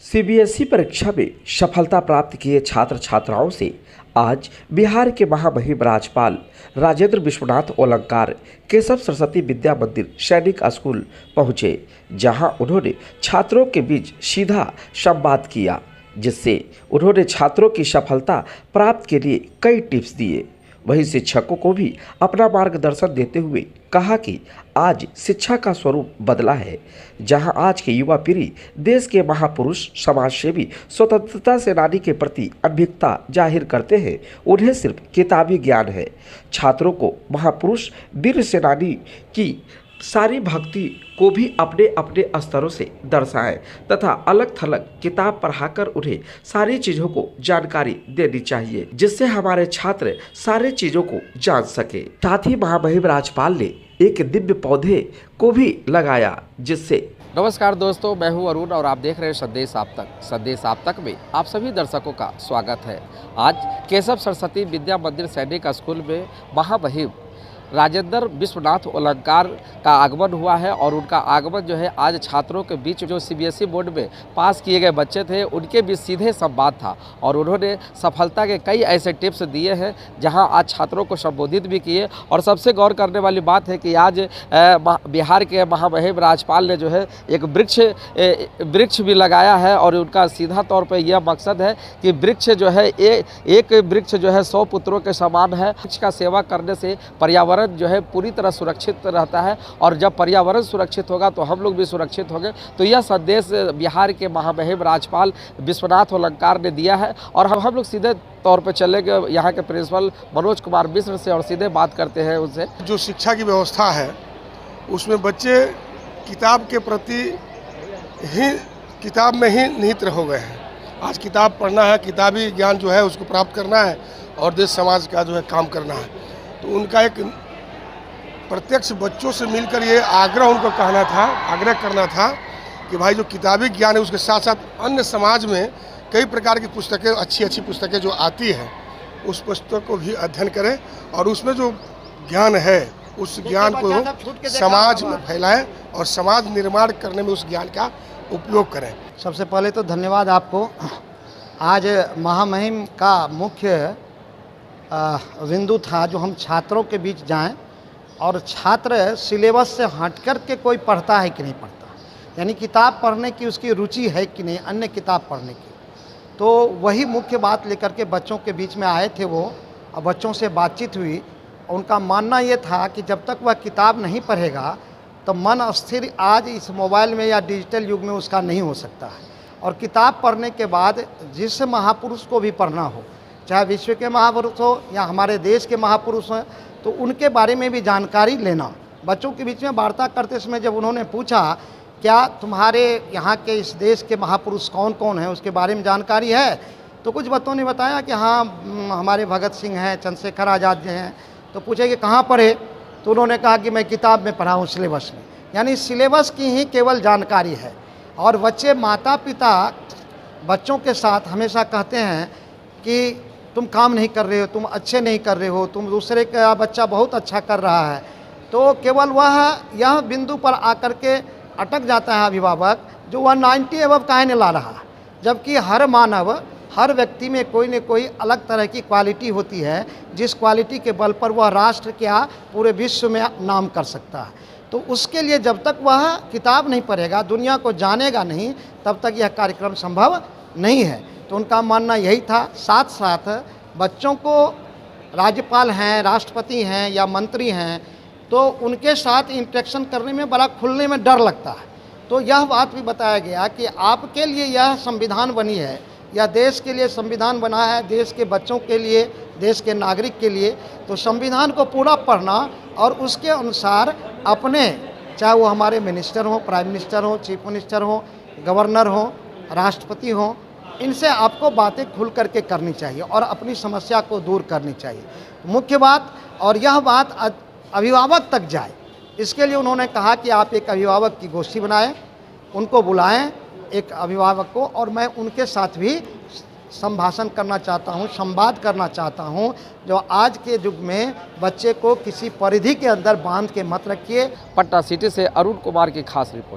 CBSE परीक्षा में सफलता प्राप्त किए छात्र छात्राओं से आज बिहार के महामहिम राज्यपाल राजेंद्र विश्वनाथ ओलंकार केशव सरस्वती विद्या मंदिर सैनिक स्कूल पहुंचे, जहां उन्होंने छात्रों के बीच सीधा संवाद किया, जिससे उन्होंने छात्रों की सफलता प्राप्त के लिए कई टिप्स दिए। वहीं शिक्षकों को भी अपना मार्गदर्शन देते हुए कहा कि आज शिक्षा का स्वरूप बदला है, जहां आज की युवा पीढ़ी देश के महापुरुष समाजसेवी स्वतंत्रता सेनानी के प्रति अनभिज्ञता जाहिर करते हैं। उन्हें सिर्फ किताबी ज्ञान है। छात्रों को महापुरुष वीर सेनानी की सारी भक्ति को भी अपने अपने स्तरों से दर्शाएं तथा अलग थलग किताब पढ़ाकर उन्हें सारी चीज़ों को जानकारी देनी चाहिए, जिससे हमारे छात्र सारी चीज़ों को जान सके। साथ ही महामहिम राज्यपाल ने एक दिव्य पौधे को भी लगाया, जिससे नमस्कार दोस्तों, मैं हूं अरुण और आप देख रहे हैं संदेश आप तक। संदेश आप तक में आप सभी दर्शकों का स्वागत है। आज केशव सरस्वती विद्या मंदिर सैनिक स्कूल में महामहिम राजेंद्र विश्वनाथ ओलंकार का आगमन हुआ है और उनका आगमन जो है आज छात्रों के बीच जो सीबीएसई बोर्ड में पास किए गए बच्चे थे उनके बीच सीधे संवाद था और उन्होंने सफलता के कई ऐसे टिप्स दिए हैं, जहां आज छात्रों को संबोधित भी किए। और सबसे गौर करने वाली बात है कि आज बिहार के महामहिम राज्यपाल ने जो है एक वृक्ष भी लगाया है और उनका सीधा तौर पर यह मकसद है कि वृक्ष जो है एक वृक्ष जो है 100 पुत्रों के समान है। वृक्ष का सेवा करने से पर्यावरण जो है पूरी तरह सुरक्षित रहता है और जब पर्यावरण सुरक्षित होगा तो हम लोग भी सुरक्षित होंगे। तो यह संदेश बिहार के महामहिम राज्यपाल विश्वनाथ ओलंकार ने दिया है और हम लोग सीधे तौर पर चलेंगे यहाँ के प्रिंसिपल मनोज कुमार मिश्र से और सीधे बात करते हैं उनसे। जो शिक्षा की व्यवस्था है उसमें बच्चे किताब के प्रति ही किताब में ही निहित हो गए हैं। आज किताब पढ़ना है, किताबी ज्ञान जो है उसको प्राप्त करना है और देश समाज का जो है काम करना है। तो उनका एक प्रत्यक्ष बच्चों से मिलकर ये उनको आग्रह करना था कि भाई जो किताबी ज्ञान है उसके साथ साथ अन्य समाज में कई प्रकार की पुस्तकें, अच्छी पुस्तकें जो आती है उस पुस्तक को भी अध्ययन करें और उसमें जो ज्ञान है उस ज्ञान को समाज में फैलाएं और समाज निर्माण करने में उस ज्ञान का उपयोग करें। सबसे पहले तो धन्यवाद आपको। आज महामहिम का मुख्य बिंदु था जो हम छात्रों के बीच जाएं और छात्र सिलेबस से हट कर के कोई पढ़ता है कि नहीं पढ़ता, यानी किताब पढ़ने की उसकी रुचि है कि नहीं, अन्य किताब पढ़ने की। तो वही मुख्य बात लेकर के बच्चों के बीच में आए थे वो और बच्चों से बातचीत हुई। उनका मानना ये था कि जब तक वह किताब नहीं पढ़ेगा तो मन स्थिर आज इस मोबाइल में या डिजिटल युग में उसका नहीं हो सकता है। और किताब पढ़ने के बाद जिस महापुरुष को भी पढ़ना हो, चाहे विश्व के महापुरुष हो या हमारे देश के महापुरुष हैं, तो उनके बारे में भी जानकारी लेना। बच्चों के बीच में वार्ता करते समय जब उन्होंने पूछा क्या तुम्हारे यहाँ के इस देश के महापुरुष कौन कौन हैं, उसके बारे में जानकारी है, तो कुछ बच्चों ने बताया कि हाँ हमारे भगत सिंह हैं, चंद्रशेखर आज़ाद जी हैं। तो पूछे कि कहाँ पढ़े, तो उन्होंने कहा कि मैं किताब में पढ़ा हूँ, सिलेबस में। यानी सिलेबस की ही केवल जानकारी है। और बच्चे माता पिता बच्चों के साथ हमेशा कहते हैं कि तुम काम नहीं कर रहे हो, तुम अच्छे नहीं कर रहे हो, तुम दूसरे का बच्चा बहुत अच्छा कर रहा है। तो केवल वह यह बिंदु पर आकर के अटक जाता है अभिभावक, जो वह 90 अबव काहे नहीं ला रहा, जबकि हर मानव, हर व्यक्ति में कोई न कोई अलग तरह की क्वालिटी होती है, जिस क्वालिटी के बल पर वह राष्ट्र क्या पूरे विश्व में नाम कर सकता है। तो उसके लिए जब तक वह किताब नहीं पढ़ेगा, दुनिया को जानेगा नहीं, तब तक यह कार्यक्रम संभव नहीं है। तो उनका मानना यही था। साथ साथ बच्चों को राज्यपाल हैं, राष्ट्रपति हैं या मंत्री हैं, तो उनके साथ इंटरेक्शन करने में बड़ा खुलने में डर लगता है। तो यह बात भी बताया गया कि आपके लिए यह संविधान बनी है या देश के लिए संविधान बना है, देश के बच्चों के लिए, देश के नागरिक के लिए। तो संविधान को पूरा पढ़ना और उसके अनुसार अपने, चाहे वो हमारे मिनिस्टर हो, प्राइम मिनिस्टर हो, चीफ मिनिस्टर हो, गवर्नर हो, राष्ट्रपति हो, इनसे आपको बातें खुल करके करनी चाहिए और अपनी समस्या को दूर करनी चाहिए। मुख्य बात, और यह बात अभिभावक तक जाए, इसके लिए उन्होंने कहा कि आप एक अभिभावक की गोष्ठी बनाएं, उनको बुलाएं एक अभिभावक को, और मैं उनके साथ भी संभाषण करना चाहता हूं, संवाद करना चाहता हूं। जो आज के युग में बच्चे को किसी परिधि के अंदर बांध के मत रखिए। पटना सिटी से अरुण कुमार की खास रिपोर्ट।